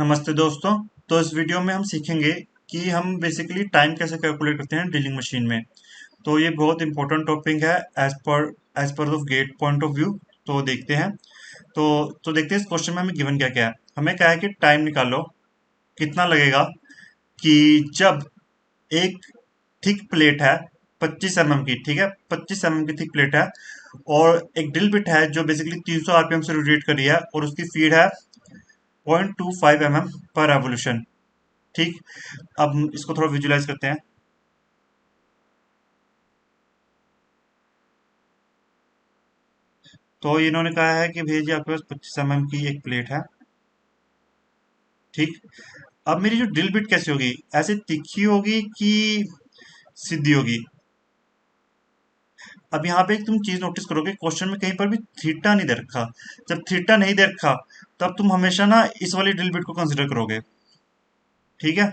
नमस्ते दोस्तों। तो इस वीडियो में हम सीखेंगे कि हम बेसिकली टाइम कैसे कैलकुलेट करते हैं ड्रिलिंग मशीन में। तो ये बहुत इंपॉर्टेंट टॉपिक है as per the GATE point of view. तो देखते हैं। तो देखते हैं इस क्वेश्चन में हमें गिवन क्या क्या है। हमें क्या है कि टाइम निकालो, कितना लगेगा कि जब एक थिक प्लेट है 25 mm की, ठीक है, 25 mm की थिक प्लेट है और एक ड्रिल बिट है जो बेसिकली 300 आरपीएम से रोटेट कर रही है और उसकी स्पीड है 0.25 mm पर रेवोल्यूशन। ठीक। अब हम इसको थोड़ा विजुलाइज करते हैं। तो इन्होंने कहा है कि भैया जी आपके पास 25 mm की एक प्लेट है। ठीक। अब मेरी जो ड्रिल बिट कैसी होगी, ऐसे तिखी होगी कि सीधी होगी? अब यहाँ पे एक तुम चीज नोटिस करोगे, क्वेश्चन में कहीं पर भी थीटा नहीं दे रखा। जब थीटा नहीं दे रखा तब तुम हमेशा ना इस वाली ड्रिल बिट को कंसिडर करोगे। ठीक है।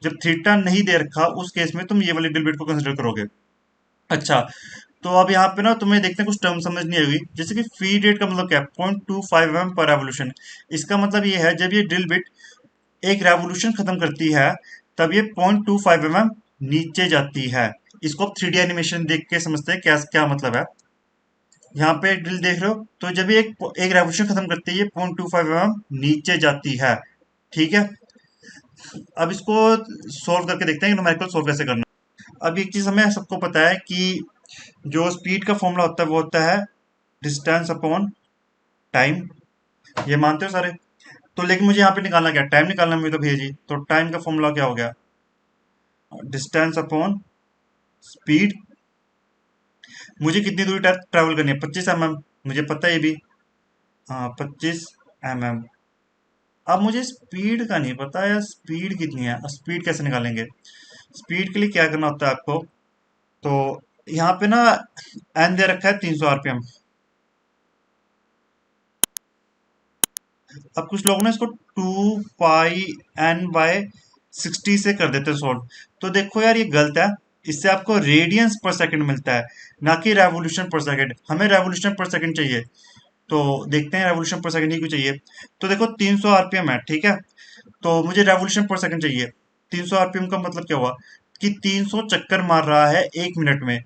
जब थीटा नहीं दे रखा उस केस में तुम ये वाली ड्रिल बिट को कंसिडर करोगे। अच्छा। तो अब यहाँ पे ना तुम्हें देखते हैं कुछ टर्म समझ नहीं आएगी, जैसे कि फीड रेट का मतलब क्या है, 0.25 mm पर रेवोल्यूशन। इसका मतलब ये है जब ये ड्रिल बिट एक रेवोल्यूशन खत्म करती है तब ये 0.25 mm नीचे जाती है। इसको आप 3D एनिमेशन देख के समझते हैं क्या क्या मतलब है। यहाँ पे एक ड्रिल देख रहे हो, तो जब ये एक रेवोल्यूशन खत्म करती है ये 0.25 mm नीचे जाती है। ठीक है। अब इसको सोल्व करके देखते हैं कि न्यूमेरिकल सोल्व कैसे करना। अब एक चीज हमें सबको पता है कि जो स्पीड का फॉर्मूला होता है वो होता है डिस्टेंस अपॉन टाइम। ये मानते हो सारे? तो लेकिन मुझे यहाँ पे निकालना क्या है, टाइम निकालना है मुझे। तो भैया जी तो टाइम का फॉर्मूला क्या हो गया, डिस्टेंस अपॉन स्पीड। मुझे कितनी दूरी ट्रैवल करनी है, 25 mm। मुझे पता है ये भी। हाँ, 25 mm। अब मुझे स्पीड का नहीं पता यार, स्पीड कितनी है, स्पीड कैसे निकालेंगे? स्पीड के लिए क्या करना होता है आपको, तो यहाँ पे ना एन दे रखा है 300 आरपीएम। अब कुछ लोग ना इसको 2 पाई n/60 से कर देते हैं सॉल्व। तो देखो यार ये गलत है। इससे आपको रेडियंस पर सेकंड मिलता है, ना कि रेवोल्यूशन पर सेकंड। हमें रेवोल्यूशन पर सेकंड चाहिए। तो देखते हैं रेवोल्यूशन पर सेकंड ही क्यों चाहिए। तो देखो 300 आरपीएम है, ठीक है। तो मुझे रेवोल्यूशन पर सेकंड चाहिए। 300 आरपीएम का मतलब क्या हुआ कि 300 चक्कर मार रहा है 1 मिनट में।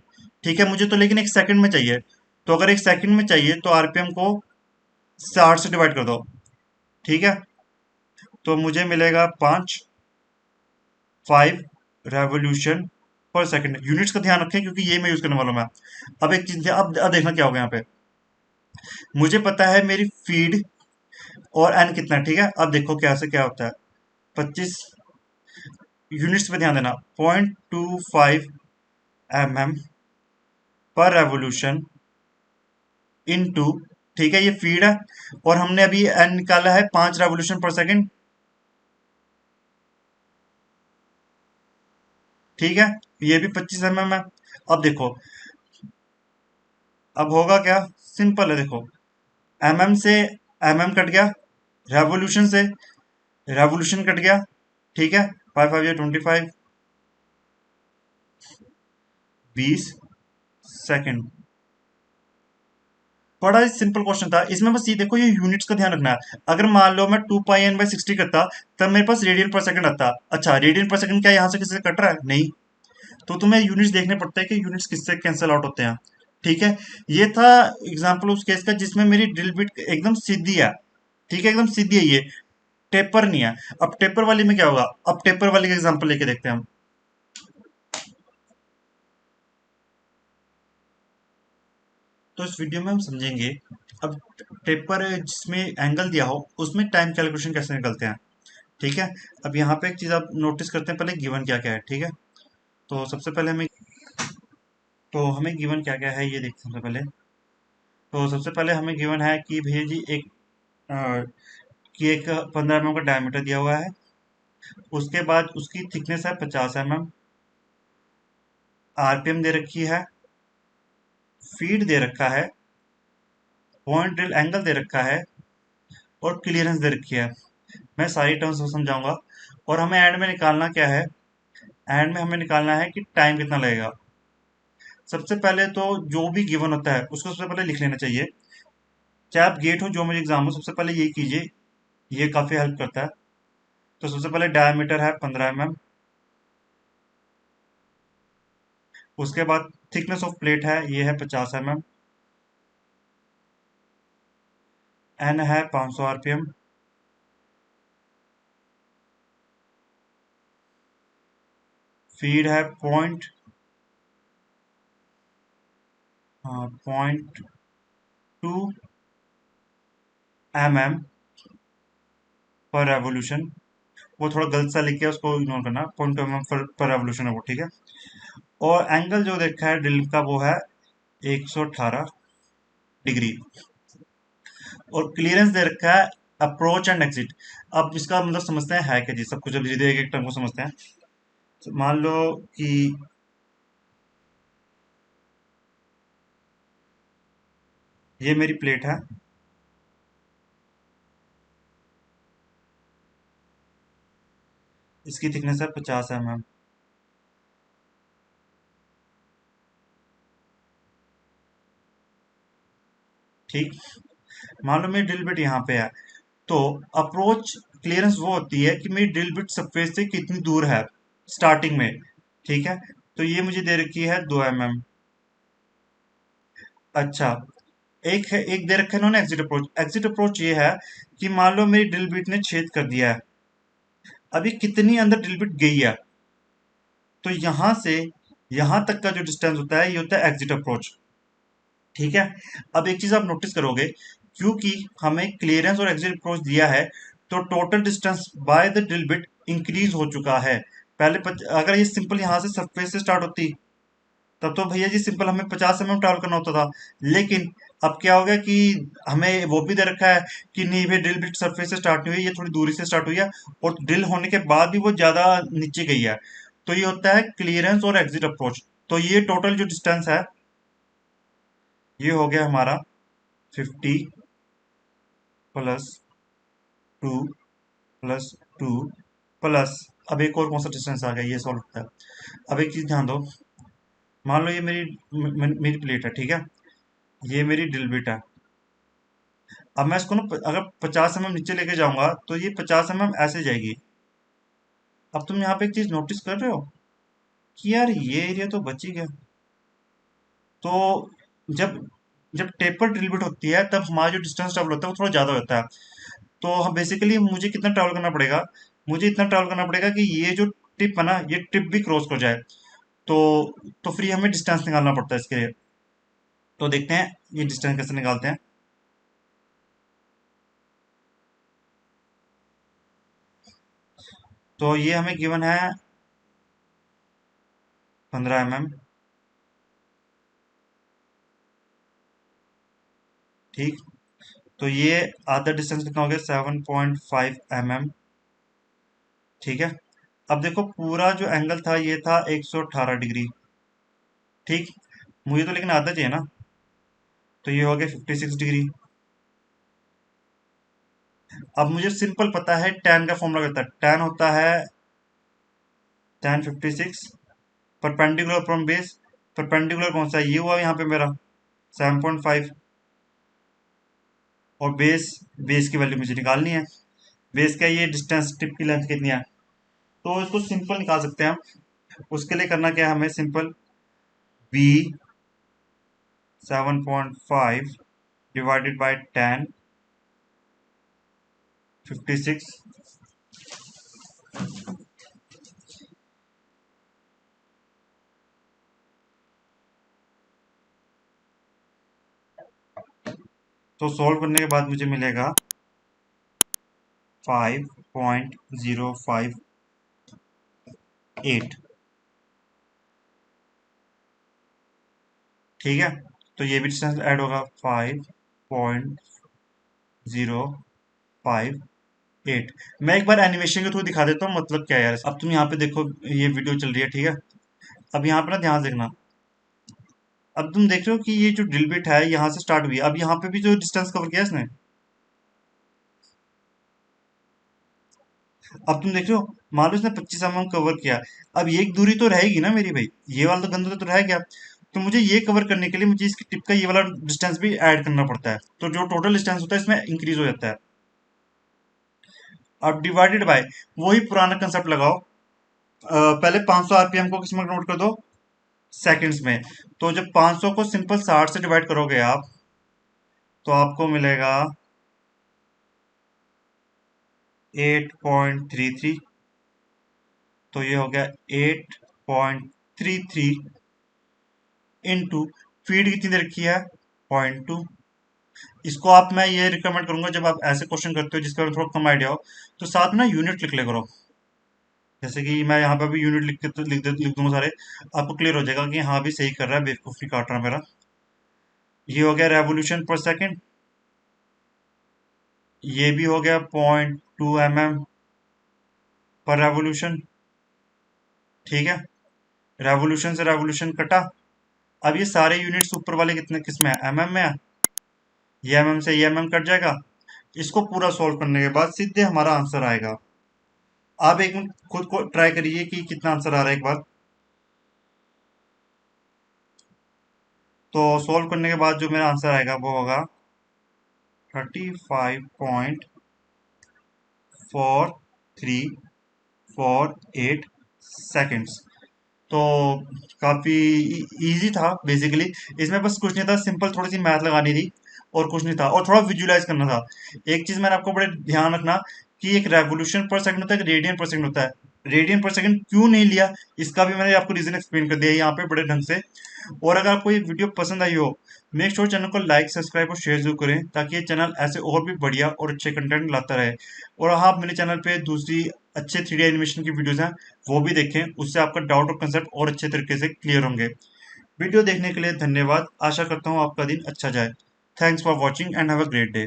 ठीक है, मुझे तो लेकिन 1 सेकंड में चाहिए। तो अगर 1 सेकंड में चाहिए तो आरपीएम को 60 से डिवाइड कर दो। ठीक है। तो मुझे मिलेगा 5 रेवोल्यूशन पर सेकंड। यूनिट्स का ध्यान रखें क्योंकि ये मैं यूज करने वाला हूं मैं। अब एक चीज, अब देखना क्या होगा यहाँ पे। मुझे पता है मेरी फीड और एन कितना है, ठीक है। अब देखो क्या से क्या होता है। 25 यूनिट्स पे ध्यान देना, 0.25 mm पर रेवोल्यूशन इनटू, ठीक है, ये फीड है। और हमने अभी एन निकाला है 5 रेवोल्यूशन पर सेकंड। ठीक है। ये भी 25 mm है। अब देखो, अब होगा क्या, सिंपल है देखो। से कट गया, रेवोल्यूशन से रेवोल्यूशन कट गया। ठीक है। 5 5 25, 20 सेकंड। बड़ा ही सिंपल क्वेश्चन था। इसमें बस ये देखो, ये यूनिट्स का ध्यान रखना है। अगर मान लो मैं 2 पाई n/60 करता तब मेरे पास रेडियन पर सेकंड आता। अच्छा, रेडियन पर सेकंड क्या यहाँ से किसी से कट रहा है? नहीं। तो तुम्हें यूनिट्स देखने पड़ते हैं कि यूनिट्स किससे कैंसिल आउट होते हैं। ठीक है। ये था एग्जाम्पल उस केस का जिसमें मेरी ड्रिल बिट एकदम सीधी है। ठीक है, एकदम सीधी है ये, टेपर नहीं है। अब टेपर वाली में क्या होगा, अब टेपर वाली का एग्जांपल लेके देखते हैं हम। तो इस वीडियो में हम समझेंगे अब टेपर जिसमें एंगल दिया हो उसमें टाइम कैलकुलेशन कैसे निकलते हैं। ठीक है। अब यहाँ पे एक चीज आप नोटिस करते हैं, पहले गिवन क्या क्या है। ठीक है। तो सबसे पहले हमें गिवन क्या क्या है ये देखते हैं सबसे पहले। तो सबसे पहले हमें गिवन है कि भैया जी एक 15 mm का डायमीटर दिया हुआ है। उसके बाद उसकी थिकनेस है 50 mm। आरपीएम दे रखी है, फीड दे रखा है, पॉइंट ड्रिल एंगल दे रखा है और क्लियरेंस दे रखी है। मैं सारी टर्म्स को समझाऊंगा। और हमें एंड में निकालना क्या है, एंड में हमें निकालना है कि टाइम कितना लगेगा। सबसे पहले तो जो भी गिवन होता है उसको सबसे पहले लिख लेना चाहिए। चाहे आप गेट हो जो मुझे एग्जाम हो, सबसे पहले यही कीजिए ये काफी हेल्प करता है। तो सबसे पहले डायमीटर है 15 mm। उसके बाद थिकनेस ऑफ प्लेट है, ये है 50 mm। एन है 500 RPM। फीड है .2 mm पर रेवोल्यूशन। वो थोड़ा गलत सा लिख के उसको इग्नोर करना, 0.2 mm पर रेवोल्यूशन है वो, ठीक है। और एंगल जो देखा है ड्रिल का वो है 118 डिग्री। और क्लियरेंस दे रखा है अप्रोच एंड एग्जिट। अब इसका मतलब समझते हैं है क्या जी, सब कुछ अब सीधे एक एक टर्म को समझते हैं। तो मान लो कि ये मेरी प्लेट है, इसकी थिकनेस है 50 mm। ठीक। मान लो मेरी ड्रिल बिट यहाँ पे है, तो अप्रोच क्लियरेंस वो होती है कि मेरी ड्रिल बिट सरफेस से कितनी दूर है स्टार्टिंग में। ठीक है। तो ये मुझे दे रखी है 2 mm। अच्छा, एक दे रखा है इन्होंने एग्जिट अप्रोच। एग्जिट अप्रोच ये है कि मान लो मेरी ड्रिल बिट ने छेद कर दिया है, अभी कितनी अंदर ड्रिल बिट गई है, तो यहां से यहां तक का जो डिस्टेंस होता है ये होता है एग्जिट अप्रोच। ठीक है। अब एक चीज आप नोटिस करोगे, क्योंकि हमें क्लियरेंस और एग्जिट अप्रोच दिया है, तो total distance by the drill bit increase हो चुका है। अगर ये सिंपल यहां से सरफेस से स्टार्ट होती, तब तो भैया जी सिंपल हमें 50 mm ट्रैवल करना होता था। लेकिन अब क्या हो गया कि हमें वो भी दे रखा है कि नहीं भाई ड्रिल बिट सरफेस से स्टार्ट नहीं हुई, ये थोड़ी दूरी से स्टार्ट हुई है, और ड्रिल होने के बाद भी वो ज्यादा नीचे गई है। तो ये होता है क्लियरेंस और एग्जिट अप्रोच। तो ये टोटल जो डिस्टेंस है ये हो गया हमारा 50 + 2 + 2 प्लस, अब एक और कौन सा डिस्टेंस आ गया ये सॉल्व होता है। अब एक चीज ध्यान दो, मान लो ये मेरी प्लेट है, ठीक है। ये मेरी ड्रिल बिट है। अब मैं इसको ना अगर 50 mm नीचे लेके जाऊंगा तो ये 50 mm ऐसे जाएगी। अब तुम यहाँ पे एक चीज नोटिस कर रहे हो कि यार ये एरिया तो बच ही गया। तो जब जब टेपर ड्रिल बिट होती है तब हमारा जो डिस्टेंस ट्रेवल होता है वो थोड़ा ज्यादा होता है। तो हम बेसिकली मुझे कितना ट्रैवल करना पड़ेगा, मुझे इतना ट्रैवल करना पड़ेगा कि ये जो टिप है ना ये टिप भी क्रॉस कर जाए। तो फिर हमें डिस्टेंस निकालना पड़ता है इसके लिए। तो देखते हैं ये डिस्टेंस कैसे निकालते हैं। तो ये हमें गिवन है 15 mm। ठीक। तो ये आधा डिस्टेंस कितना हो गया, 7.5 mm। ठीक है। अब देखो पूरा जो एंगल था ये था 118 डिग्री। ठीक। मुझे तो लेकिन आधा चाहिए ना, तो ये हो गया 56 डिग्री। अब मुझे सिंपल पता है tan का फॉर्मूला कहता है, tan होता है tan 56 perpendicular from base. Perpendicular कौन सा है, ये हुआ यहाँ पे मेरा 7.5। और बेस, बेस की वैल्यू मुझे निकालनी है। बेस का ये डिस्टेंस टिप की लेंथ कितनी है, तो इसको सिंपल निकाल सकते हैं हम। उसके लिए करना क्या है हमें, simple b 7.5 divided by tan 56। तो सॉल्व करने के बाद मुझे मिलेगा 5.058। ठीक है। तो ये भी डिस्टेंस ऐड होगा 5.058। मैं एक बार एनिमेशन के थ्रू दिखा देता हूँ मतलब क्या है यार। अब तुम यहाँ पे देखो, ये वीडियो चल रही है, ठीक है। अब यहाँ पे ना ध्यान से देखना। अब तुम देख रहे हो कि ये जो ड्रिल बिट है यहाँ से स्टार्ट हुई है, अब यहाँ पे भी जो डिस्टेंस कवर किया है इसने। अब तुम देख रहे हो, मान लो इसने 25 mm कवर किया। अब ये एक दूरी तो रहेगी ना मेरी भाई, ये वाला तो गंदा तो रह गया। तो मुझे ये कवर करने के लिए मुझे इसकी टिप का ये वाला डिस्टेंस भी ऐड करना पड़ता है, तो जो टोटल डिस्टेंस होता है इसमें इंक्रीज हो जाता है। अब डिवाइडेड बाय वही पुराना कंसेप्ट लगाओ। पहले 500 आरपीएम को किसमें कन्वर्ट कर दो, सेकंड्स में। तो जब 500 को सिंपल 60 से डिवाइड करोगे आप, तो आपको मिलेगा 8.33। तो ये हो गया 8.33 इंटू फीड कितनी दे रखी है, 0.2। इसको आप, मैं ये रिकमेंड करूंगा जब आप ऐसे क्वेश्चन करते हो जिसके बारे में थोड़ा कम आइडिया हो, तो साथ में ना यूनिट लिख ले करो। जैसे कि मैं यहाँ पे भी यूनिट लिख के लिख दूंगा सारे, आपको क्लियर हो जाएगा कि हाँ भी सही कर रहा है, बेवकूफ़ी काट रहा है मेरा। ये हो गया रेवोल्यूशन पर सेकंड, ये भी हो गया 0.2 mm पर रेवोल्यूशन। ठीक है, रेवोल्यूशन से रेवोल्यूशन कटा। अब ये सारे यूनिट्स ऊपर वाले कितने किसमें है, एमएम में है। ये एमएम से ये एमएम कट जाएगा। इसको पूरा सॉल्व करने के बाद सीधे हमारा आंसर आएगा। आप एक मिनट खुद को ट्राई करिए कि कितना आंसर आ रहा है एक बार। तो सॉल्व करने के बाद जो मेरा आंसर आएगा वो होगा 35.4348 सेकेंड्स। तो काफी इजी था बेसिकली। इसमें बस कुछ नहीं था, सिंपल थोड़ी सी मैथ लगानी थी और कुछ नहीं था, और थोड़ा विजुलाइज करना था। एक चीज मैंने आपको बड़े ध्यान रखना कि एक रेवोल्यूशन पर सेकंड होता है, एक रेडियन पर सेकंड होता है। रेडियन पर सेकंड क्यों नहीं लिया, इसका भी मैंने आपको रीजन एक्सप्लेन कर दिया है यहाँ पे बड़े ढंग से। और अगर आपको ये वीडियो पसंद आई हो, मेक श्योर चैनल को लाइक सब्सक्राइब और शेयर जरूर करें, ताकि ये चैनल ऐसे और भी बढ़िया और अच्छे कंटेंट लाता रहे। और हाँ, आप मेरे चैनल पे दूसरी अच्छे 3D एनिमेशन की वीडियोस हैं, वो भी देखें, उससे आपका डाउट और कंसेप्ट और अच्छे तरीके से क्लियर होंगे। वीडियो देखने के लिए धन्यवाद। आशा करता हूँ आपका दिन अच्छा जाए। Thanks for watching and have a great day.